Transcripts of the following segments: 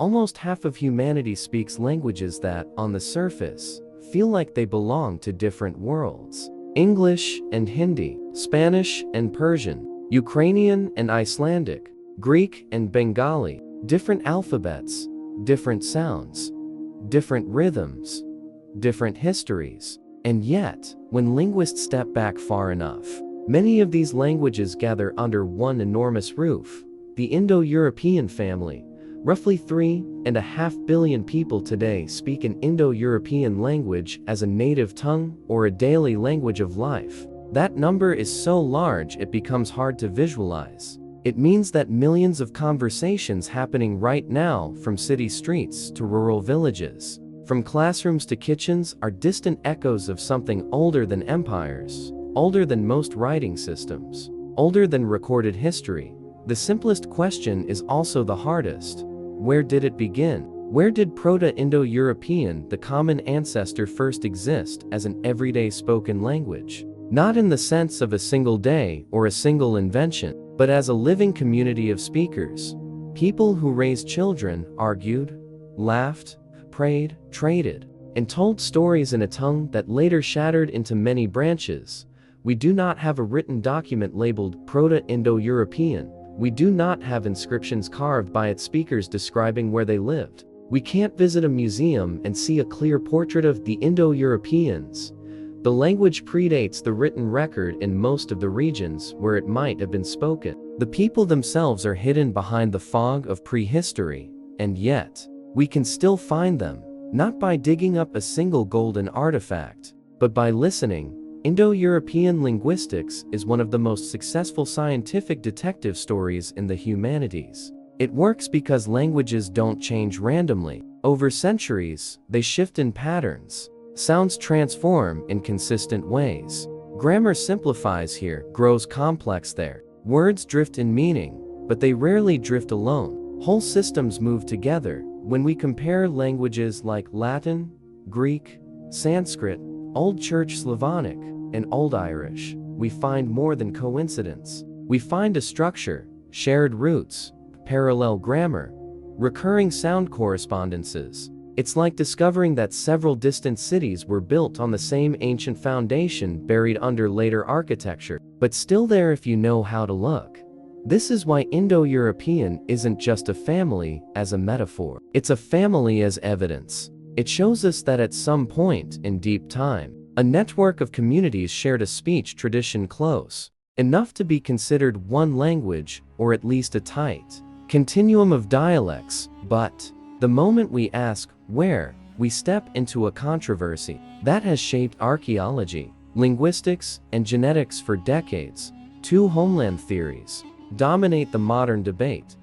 Almost half of humanity speaks languages that, on the surface, feel like they belong to different worlds. English and Hindi, Spanish and Persian, Ukrainian and Icelandic, Greek and Bengali, different alphabets, different sounds, different rhythms, different histories. And yet, when linguists step back far enough, many of these languages gather under one enormous roof, the Indo-European family. Roughly 3.5 billion people today speak an Indo-European language as a native tongue or a daily language of life. That number is so large it becomes hard to visualize. It means that millions of conversations happening right now from city streets to rural villages, from classrooms to kitchens, are distant echoes of something older than empires, older than most writing systems, older than recorded history. The simplest question is also the hardest. Where did it begin? Where did Proto-Indo-European, the common ancestor, first exist as an everyday spoken language? Not in the sense of a single day or a single invention, but as a living community of speakers. People who raised children, argued, laughed, prayed, traded, and told stories in a tongue that later shattered into many branches. We do not have a written document labeled Proto-Indo-European. We do not have inscriptions carved by its speakers describing where they lived. We can't visit a museum and see a clear portrait of the Indo-Europeans. The language predates the written record in most of the regions where it might have been spoken. The people themselves are hidden behind the fog of prehistory, and yet, we can still find them, not by digging up a single golden artifact, but by listening. Indo-European linguistics is one of the most successful scientific detective stories in the humanities. It works because languages don't change randomly. Over centuries, they shift in patterns. Sounds transform in consistent ways. Grammar simplifies here, grows complex there. Words drift in meaning, but they rarely drift alone. Whole systems move together. When we compare languages like Latin, Greek, Sanskrit, Old Church Slavonic, and Old Irish, we find more than coincidence. We find a structure, shared roots, parallel grammar, recurring sound correspondences. It's like discovering that several distant cities were built on the same ancient foundation buried under later architecture, but still there if you know how to look. This is why Indo-European isn't just a family as a metaphor. It's a family as evidence. It shows us that at some point in deep time, a network of communities shared a speech tradition close enough to be considered one language, or at least a tight continuum of dialects. But the moment we ask where, we step into a controversy that has shaped archaeology, linguistics, and genetics for decades. Two homeland theories dominate the modern debate.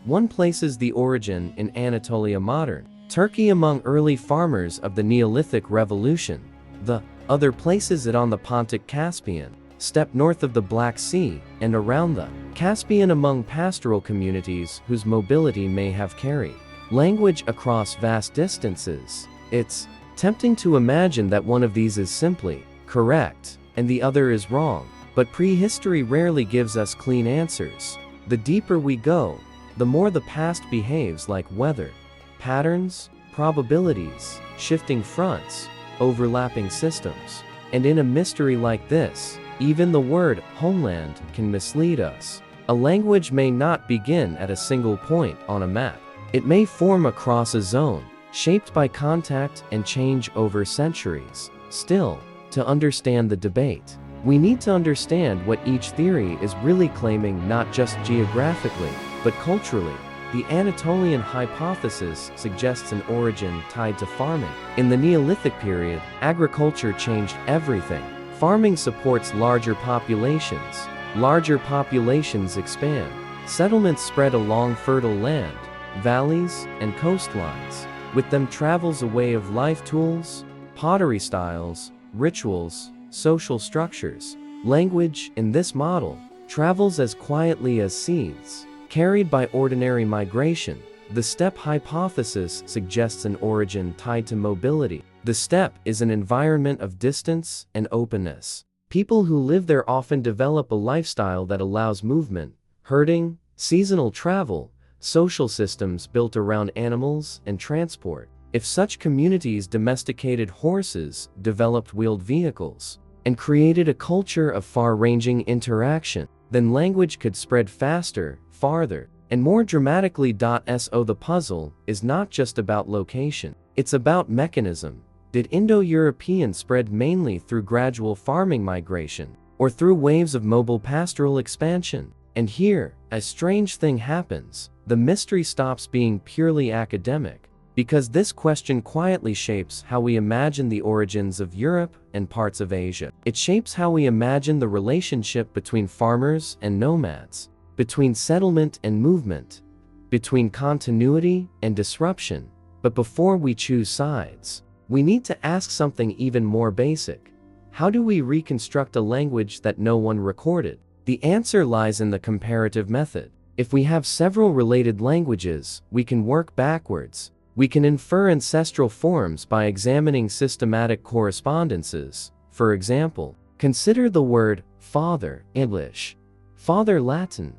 One places the origin in Anatolia, modern Turkey, among early farmers of the Neolithic Revolution. The other places it on the Pontic-Caspian steppe north of the Black Sea and around the Caspian, among pastoral communities whose mobility may have carried language across vast distances. It's tempting to imagine that one of these is simply correct and the other is wrong, but prehistory rarely gives us clean answers. The deeper we go, the more the past behaves like weather. Patterns, probabilities, shifting fronts, overlapping systems. And in a mystery like this, even the word homeland can mislead us. A language may not begin at a single point on a map. It may form across a zone, shaped by contact and change over centuries. Still, to understand the debate, we need to understand what each theory is really claiming, not just geographically, but culturally. The Anatolian hypothesis suggests an origin tied to farming. In the Neolithic period, agriculture changed everything. Farming supports larger populations. Larger populations expand. Settlements spread along fertile land, valleys, and coastlines. With them travels a way of life, tools, pottery styles, rituals, social structures. Language, in this model, travels as quietly as seeds, carried by ordinary migration. The steppe hypothesis suggests an origin tied to mobility. The steppe is an environment of distance and openness. People who live there often develop a lifestyle that allows movement, herding, seasonal travel, social systems built around animals and transport. If such communities domesticated horses, developed wheeled vehicles, and created a culture of far-ranging interaction, then language could spread faster, farther, and more dramatically. So the puzzle is not just about location, it's about mechanism. Did Indo-European spread mainly through gradual farming migration, or through waves of mobile pastoral expansion? And here, a strange thing happens. The mystery stops being purely academic, because this question quietly shapes how we imagine the origins of Europe and parts of Asia. It shapes how we imagine the relationship between farmers and nomads, between settlement and movement, between continuity and disruption. But before we choose sides, we need to ask something even more basic. How do we reconstruct a language that no one recorded? The answer lies in the comparative method. If we have several related languages, we can work backwards. We can infer ancestral forms by examining systematic correspondences. For example, consider the word father English, father Latin,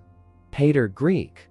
pater Greek,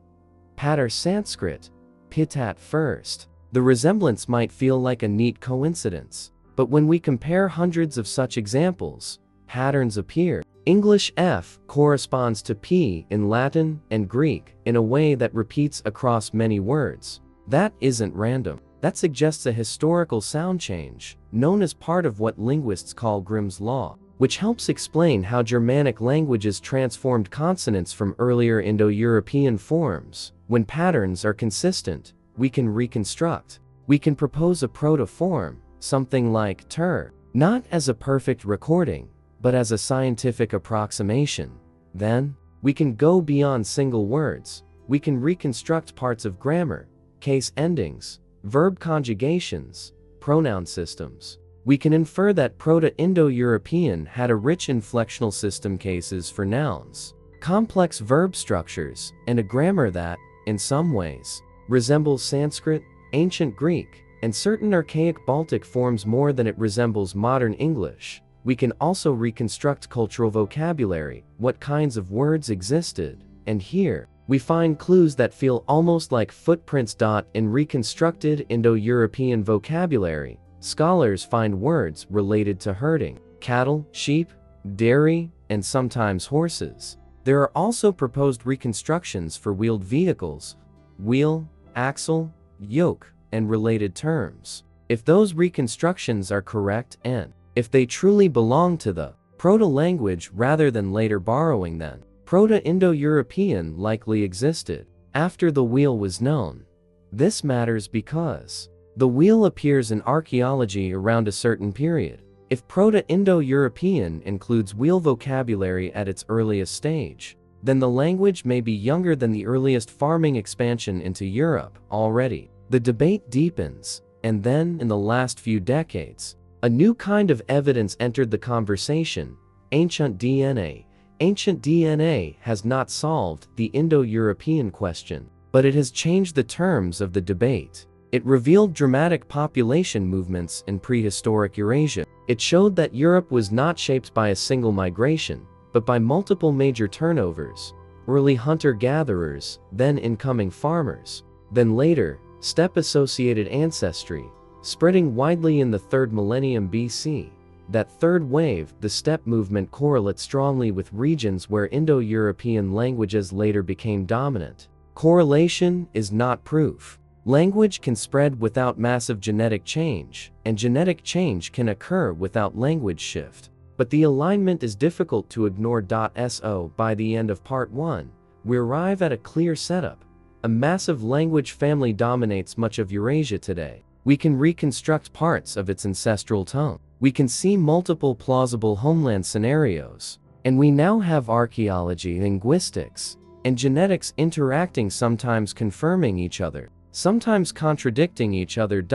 pater Sanskrit, pitat first. The resemblance might feel like a neat coincidence, but when we compare hundreds of such examples, patterns appear. English F corresponds to P in Latin and Greek in a way that repeats across many words. That isn't random. That suggests a historical sound change, known as part of what linguists call Grimm's Law, which helps explain how Germanic languages transformed consonants from earlier Indo-European forms. When patterns are consistent, we can reconstruct. We can propose a proto-form, something like ter, not as a perfect recording, but as a scientific approximation. Then, we can go beyond single words. We can reconstruct parts of grammar, case endings, verb conjugations, pronoun systems. We can infer that Proto-Indo-European had a rich inflectional system, cases for nouns, complex verb structures, and a grammar that, in some ways, resembles Sanskrit, ancient Greek, and certain archaic Baltic forms more than it resembles modern English. We can also reconstruct cultural vocabulary, what kinds of words existed, and here, we find clues that feel almost like footprints. In reconstructed Indo-European vocabulary, scholars find words related to herding, cattle, sheep, dairy, and sometimes horses. There are also proposed reconstructions for wheeled vehicles, wheel, axle, yoke, and related terms. If those reconstructions are correct and if they truly belong to the proto-language rather than later borrowing, then Proto-Indo-European likely existed after the wheel was known. This matters because the wheel appears in archaeology around a certain period. If Proto-Indo-European includes wheel vocabulary at its earliest stage, then the language may be younger than the earliest farming expansion into Europe already. The debate deepens, and then, in the last few decades, a new kind of evidence entered the conversation: ancient DNA. Ancient DNA has not solved the Indo-European question, but it has changed the terms of the debate. It revealed dramatic population movements in prehistoric Eurasia. It showed that Europe was not shaped by a single migration, but by multiple major turnovers: early hunter-gatherers, then incoming farmers, then later, steppe-associated ancestry, spreading widely in the 3rd millennium BC. That third wave, the steppe movement, correlates strongly with regions where Indo-European languages later became dominant. Correlation is not proof. Language can spread without massive genetic change, and genetic change can occur without language shift. But the alignment is difficult to ignore. So by the end of part 1, we arrive at a clear setup. A massive language family dominates much of Eurasia today. We can reconstruct parts of its ancestral tongue. We can see multiple plausible homeland scenarios. And we now have archaeology, linguistics, and genetics interacting, sometimes confirming each other, sometimes contradicting each other.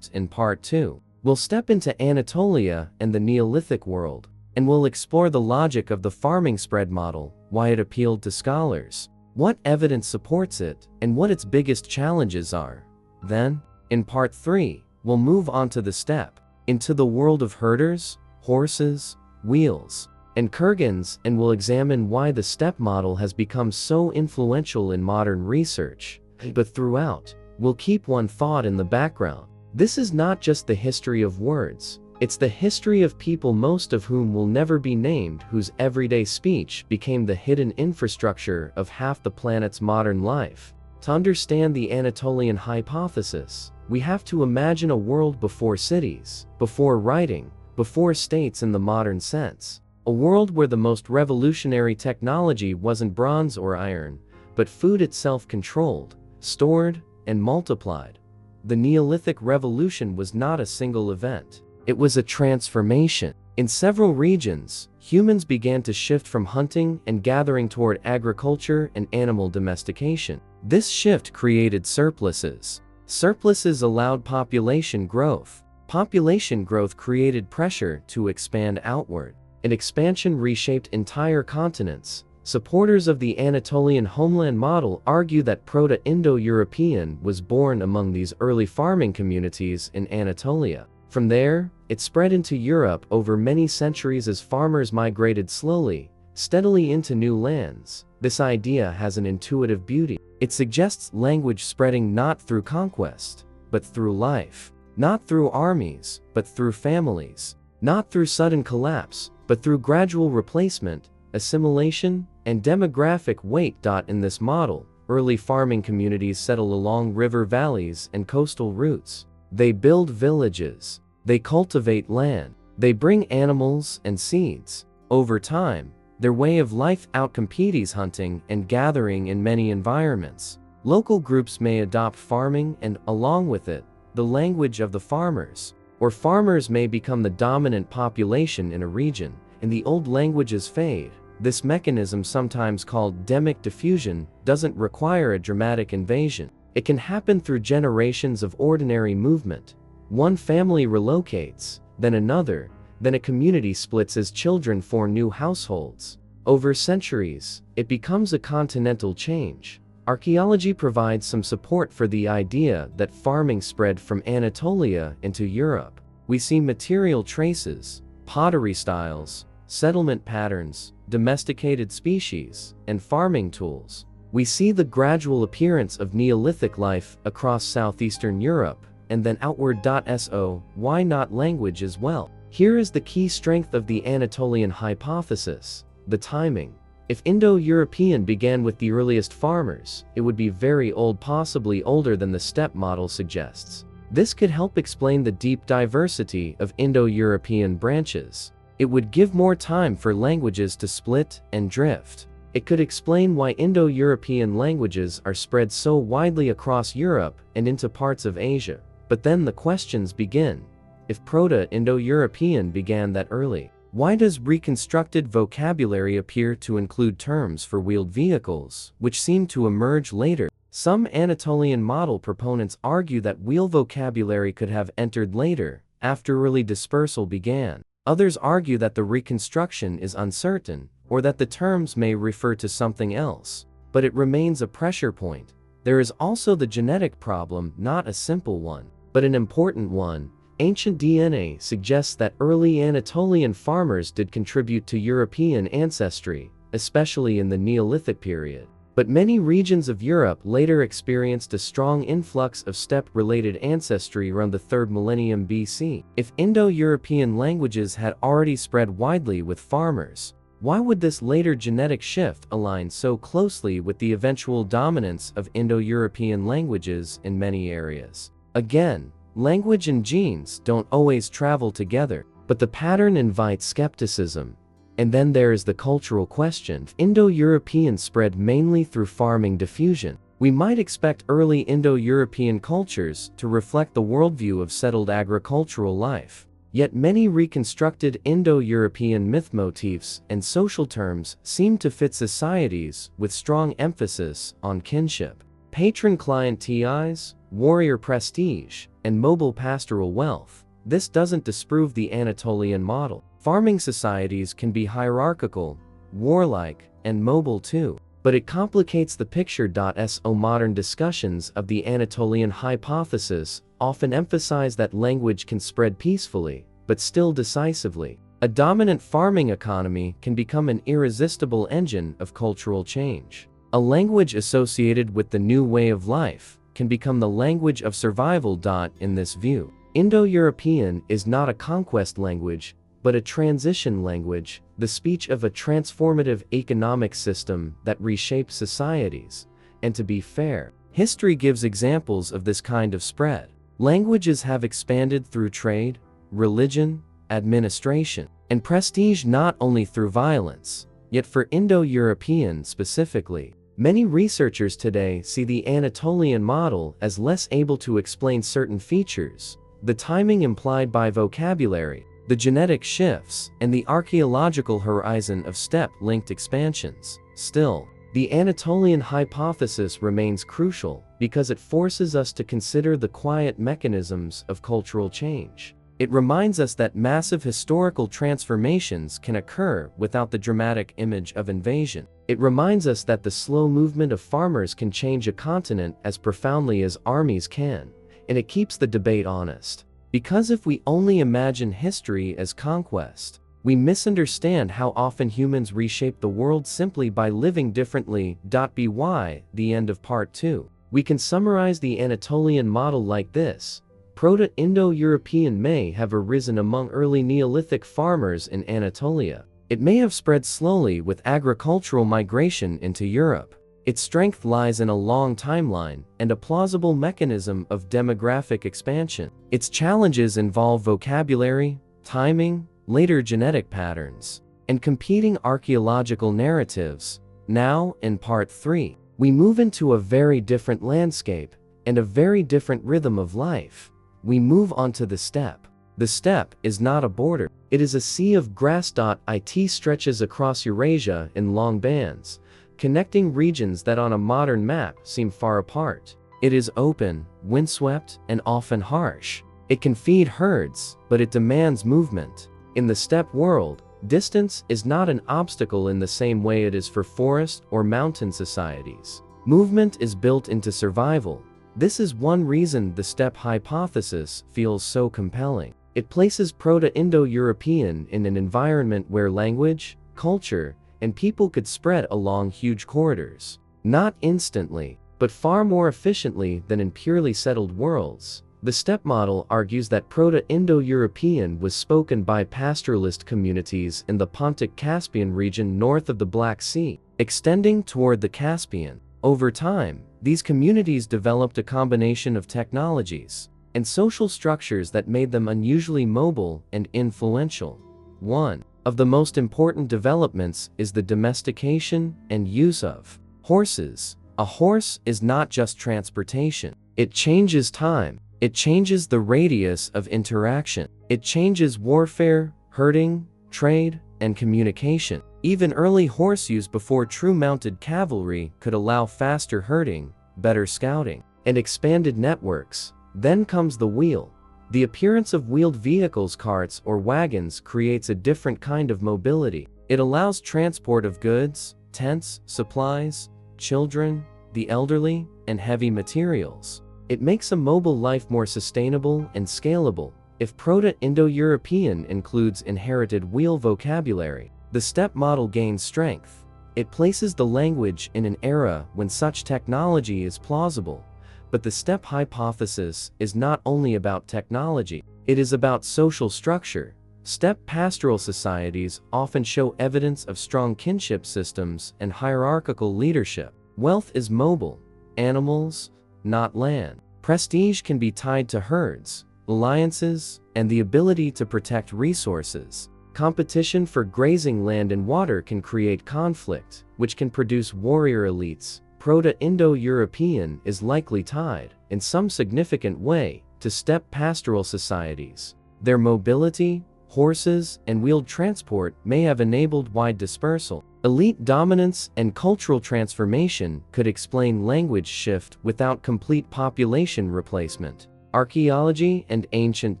In part 2, we'll step into Anatolia and the Neolithic world, and we'll explore the logic of the farming spread model, why it appealed to scholars, what evidence supports it, and what its biggest challenges are. Then, in part 3, we'll move on to the steppe, into the world of herders, horses, wheels, and kurgans, and we'll examine why the steppe model has become so influential in modern research, but throughout, we'll keep one thought in the background. This is not just the history of words, it's the history of people, most of whom will never be named, whose everyday speech became the hidden infrastructure of half the planet's modern life. To understand the Anatolian hypothesis, we have to imagine a world before cities, before writing, before states in the modern sense. A world where the most revolutionary technology wasn't bronze or iron, but food itself, controlled, stored, and multiplied. The Neolithic Revolution was not a single event. It was a transformation. In several regions, humans began to shift from hunting and gathering toward agriculture and animal domestication. This shift created surpluses. Surpluses allowed population growth. Population growth created pressure to expand outward. An expansion reshaped entire continents. Supporters of the Anatolian homeland model argue that Proto-Indo-European was born among these early farming communities in Anatolia. From there, it spread into Europe over many centuries as farmers migrated slowly, steadily into new lands. This idea has an intuitive beauty. It suggests language spreading not through conquest, but through life. Not through armies, but through families. Not through sudden collapse, but through gradual replacement, assimilation, and demographic weight. In this model, early farming communities settle along river valleys and coastal routes. They build villages. They cultivate land. They bring animals and seeds. Over time, their way of life outcompetes hunting and gathering in many environments. Local groups may adopt farming and, along with it, the language of the farmers. Or farmers may become the dominant population in a region, and the old languages fade. This mechanism, sometimes called demic diffusion, doesn't require a dramatic invasion. It can happen through generations of ordinary movement. One family relocates, then another, then a community splits as children form new households. Over centuries, it becomes a continental change. Archaeology provides some support for the idea that farming spread from Anatolia into Europe. We see material traces, pottery styles, settlement patterns, domesticated species, and farming tools. We see the gradual appearance of Neolithic life across southeastern Europe, and then outward. So, why not language as well? Here is the key strength of the Anatolian hypothesis: the timing. If Indo-European began with the earliest farmers, it would be very old, possibly older than the steppe model suggests. This could help explain the deep diversity of Indo-European branches. It would give more time for languages to split and drift. It could explain why Indo-European languages are spread so widely across Europe and into parts of Asia. But then the questions begin. If Proto-Indo-European began that early, why does reconstructed vocabulary appear to include terms for wheeled vehicles, which seem to emerge later? Some Anatolian model proponents argue that wheel vocabulary could have entered later, after early dispersal began. Others argue that the reconstruction is uncertain, or that the terms may refer to something else. But it remains a pressure point. There is also the genetic problem, not a simple one, but an important one. Ancient DNA suggests that early Anatolian farmers did contribute to European ancestry, especially in the Neolithic period. But many regions of Europe later experienced a strong influx of steppe-related ancestry around the 3rd millennium BC. If Indo-European languages had already spread widely with farmers, why would this later genetic shift align so closely with the eventual dominance of Indo-European languages in many areas? Again, language and genes don't always travel together, but the pattern invites skepticism. And then there is the cultural question. Indo-European spread mainly through farming diffusion. We might expect early Indo-European cultures to reflect the worldview of settled agricultural life. Yet many reconstructed Indo-European myth motifs and social terms seem to fit societies with strong emphasis on kinship. Patron-client ties, warrior prestige, and mobile pastoral wealth. This doesn't disprove the Anatolian model. Farming societies can be hierarchical, warlike, and mobile too. But it complicates the picture. So modern discussions of the Anatolian hypothesis often emphasize that language can spread peacefully, but still decisively. A dominant farming economy can become an irresistible engine of cultural change. A language associated with the new way of life can become the language of survival. In this view, Indo-European is not a conquest language, but a transition language, the speech of a transformative economic system that reshapes societies. And to be fair, history gives examples of this kind of spread. Languages have expanded through trade, religion, administration, and prestige, not only through violence. Yet for Indo-European specifically, many researchers today see the Anatolian model as less able to explain certain features, the timing implied by vocabulary, the genetic shifts, and the archaeological horizon of steppe-linked expansions. Still, the Anatolian hypothesis remains crucial because it forces us to consider the quiet mechanisms of cultural change. It reminds us that massive historical transformations can occur without the dramatic image of invasion. It reminds us that the slow movement of farmers can change a continent as profoundly as armies can, and it keeps the debate honest. Because if we only imagine history as conquest, we misunderstand how often humans reshape the world simply by living differently. By the end of part 2, we can summarize the Anatolian model like this. Proto-Indo-European may have arisen among early Neolithic farmers in Anatolia. It may have spread slowly with agricultural migration into Europe. Its strength lies in a long timeline and a plausible mechanism of demographic expansion. Its challenges involve vocabulary, timing, later genetic patterns, and competing archaeological narratives. Now, in part 3, we move into a very different landscape and a very different rhythm of life. We move on to the steppe. The steppe is not a border. It is a sea of grass. It stretches across Eurasia in long bands, connecting regions that on a modern map seem far apart. It is open, windswept, and often harsh. It can feed herds, but it demands movement. In the steppe world, distance is not an obstacle in the same way it is for forest or mountain societies. Movement is built into survival. This is one reason the steppe hypothesis feels so compelling. It places Proto-Indo-European in an environment where language, culture, and people could spread along huge corridors. Not instantly, but far more efficiently than in purely settled worlds. The steppe model argues that Proto-Indo-European was spoken by pastoralist communities in the Pontic-Caspian region north of the Black Sea, extending toward the Caspian. Over time, these communities developed a combination of technologies and social structures that made them unusually mobile and influential. One of the most important developments is the domestication and use of horses. A horse is not just transportation. It changes time. It changes the radius of interaction. It changes warfare, herding, trade, and communication. Even early horse use before true mounted cavalry could allow faster herding, better scouting, and expanded networks. Then comes the wheel. The appearance of wheeled vehicles, carts, or wagons creates a different kind of mobility. It allows transport of goods, tents, supplies, children, the elderly, and heavy materials. It makes a mobile life more sustainable and scalable. If Proto-Indo-European includes inherited wheel vocabulary, the steppe model gains strength. It places the language in an era when such technology is plausible. But the steppe hypothesis is not only about technology, it is about social structure. Steppe pastoral societies often show evidence of strong kinship systems and hierarchical leadership. Wealth is mobile, animals, not land. Prestige can be tied to herds, alliances, and the ability to protect resources. Competition for grazing land and water can create conflict, which can produce warrior elites. Proto-Indo-European is likely tied, in some significant way, to steppe pastoral societies. Their mobility, horses, and wheeled transport may have enabled wide dispersal. Elite dominance and cultural transformation could explain language shift without complete population replacement. Archaeology and ancient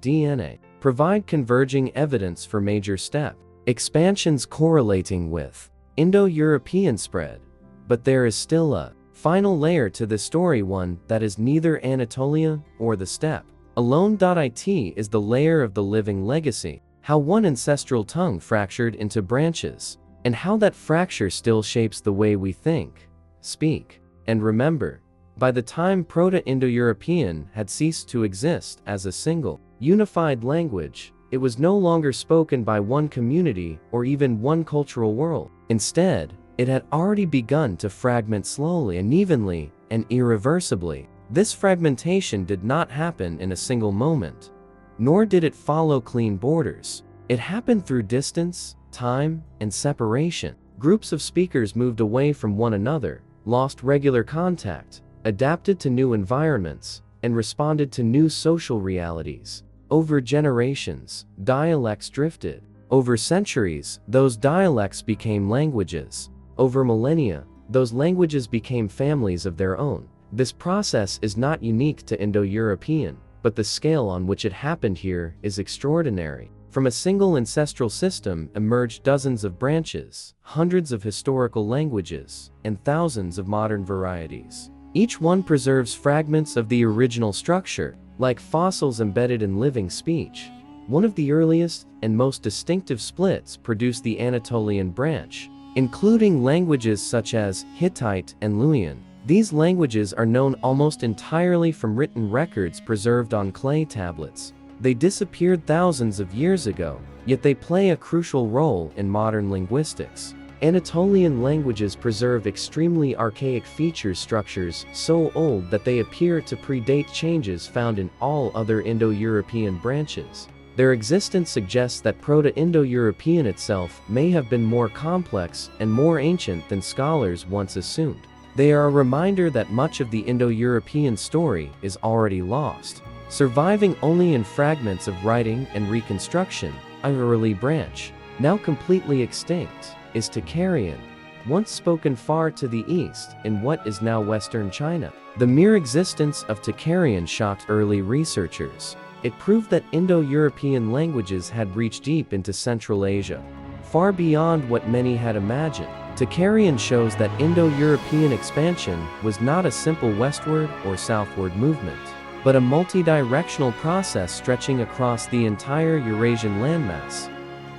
DNA provide converging evidence for major steppe expansions correlating with Indo-European spread. But there is still a final layer to the story, one that is neither Anatolia or the steppe alone. It is the layer of the living legacy, how one ancestral tongue fractured into branches, and how that fracture still shapes the way we think, speak, and remember. By the time Proto-Indo-European had ceased to exist as a single, unified language, it was no longer spoken by one community or even one cultural world. Instead, it had already begun to fragment slowly and evenly and irreversibly. This fragmentation did not happen in a single moment, nor did it follow clean borders. It happened through distance, time, and separation. Groups of speakers moved away from one another, lost regular contact, adapted to new environments, and responded to new social realities. Over generations, dialects drifted. Over centuries, those dialects became languages. Over millennia, those languages became families of their own. This process is not unique to Indo-European, but the scale on which it happened here is extraordinary. From a single ancestral system emerged dozens of branches, hundreds of historical languages, and thousands of modern varieties. Each one preserves fragments of the original structure, like fossils embedded in living speech. One of the earliest and most distinctive splits produced the Anatolian branch, including languages such as Hittite and Luwian. These languages are known almost entirely from written records preserved on clay tablets. They disappeared thousands of years ago, yet they play a crucial role in modern linguistics. Anatolian languages preserve extremely archaic feature structures so old that they appear to predate changes found in all other Indo-European branches. Their existence suggests that Proto-Indo-European itself may have been more complex and more ancient than scholars once assumed. They are a reminder that much of the Indo-European story is already lost, surviving only in fragments of writing and reconstruction. An early branch, now completely extinct, is Tocharian, once spoken far to the east in what is now Western China. The mere existence of Tocharian shocked early researchers. It proved that Indo-European languages had reached deep into Central Asia, far beyond what many had imagined. Tocharian shows that Indo-European expansion was not a simple westward or southward movement, but a multi-directional process stretching across the entire Eurasian landmass.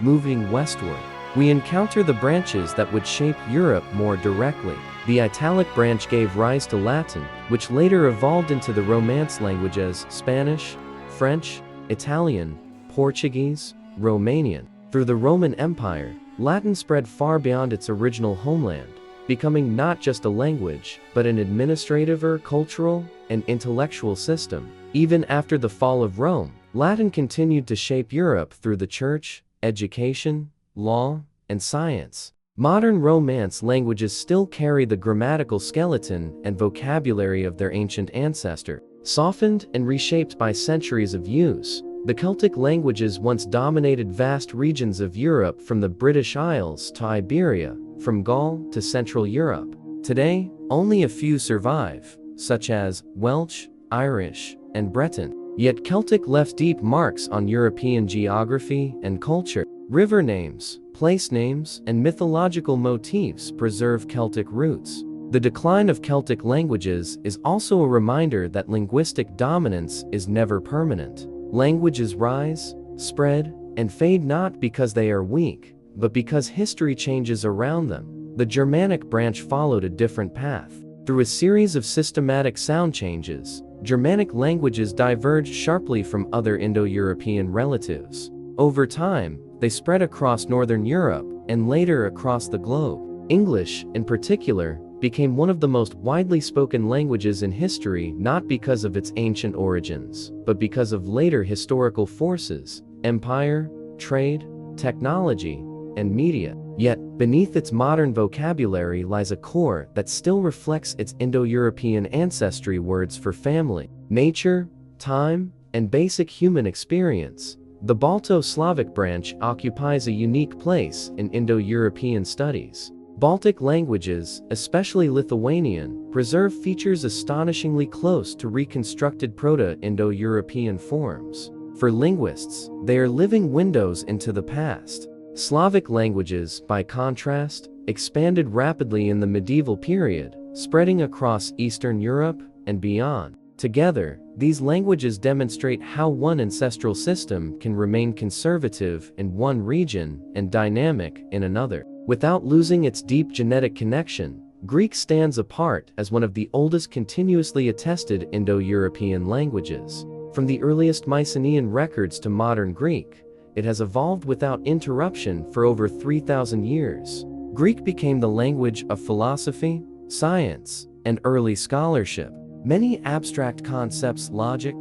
Moving westward, we encounter the branches that would shape Europe more directly. The Italic branch gave rise to Latin, which later evolved into the Romance languages Spanish, French, Italian, Portuguese, Romanian. Through the Roman Empire, Latin spread far beyond its original homeland, becoming not just a language, but an administrative, cultural, and intellectual system. Even after the fall of Rome, Latin continued to shape Europe through the church, education, law, and science. Modern Romance languages still carry the grammatical skeleton and vocabulary of their ancient ancestor. Softened and reshaped by centuries of use, the Celtic languages once dominated vast regions of Europe from the British Isles to Iberia, from Gaul to Central Europe. Today, only a few survive, such as Welsh, Irish, and Breton. Yet Celtic left deep marks on European geography and culture. River names, place names, and mythological motifs preserve Celtic roots. The decline of Celtic languages is also a reminder that linguistic dominance is never permanent. Languages rise, spread, and fade not because they are weak, but because history changes around them. The Germanic branch followed a different path. Through a series of systematic sound changes, Germanic languages diverged sharply from other Indo-European relatives. Over time, they spread across Northern Europe and later across the globe. English, in particular, became one of the most widely spoken languages in history not because of its ancient origins, but because of later historical forces, empire, trade, technology, and media. Yet, beneath its modern vocabulary lies a core that still reflects its Indo-European ancestry. Words for family, nature, time, and basic human experience. The Balto-Slavic branch occupies a unique place in Indo-European studies. Baltic languages, especially Lithuanian, preserve features astonishingly close to reconstructed Proto-Indo-European forms. For linguists, they are living windows into the past. Slavic languages, by contrast, expanded rapidly in the medieval period, spreading across Eastern Europe and beyond. Together, these languages demonstrate how one ancestral system can remain conservative in one region and dynamic in another. Without losing its deep genetic connection, Greek stands apart as one of the oldest continuously attested Indo-European languages. From the earliest Mycenaean records to modern Greek, it has evolved without interruption for over 3,000 years. Greek became the language of philosophy, science, and early scholarship. Many abstract concepts, logic,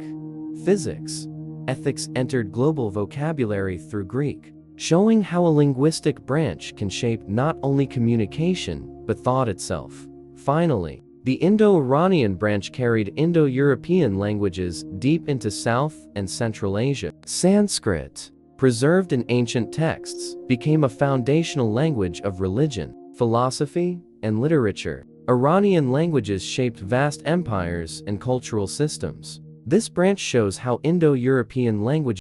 physics, ethics entered global vocabulary through Greek, showing how a linguistic branch can shape not only communication, but thought itself. Finally, the Indo-Iranian branch carried Indo-European languages deep into South and Central Asia. Sanskrit, preserved in ancient texts, became a foundational language of religion, philosophy, and literature. Iranian languages shaped vast empires and cultural systems. This branch shows how Indo-European languages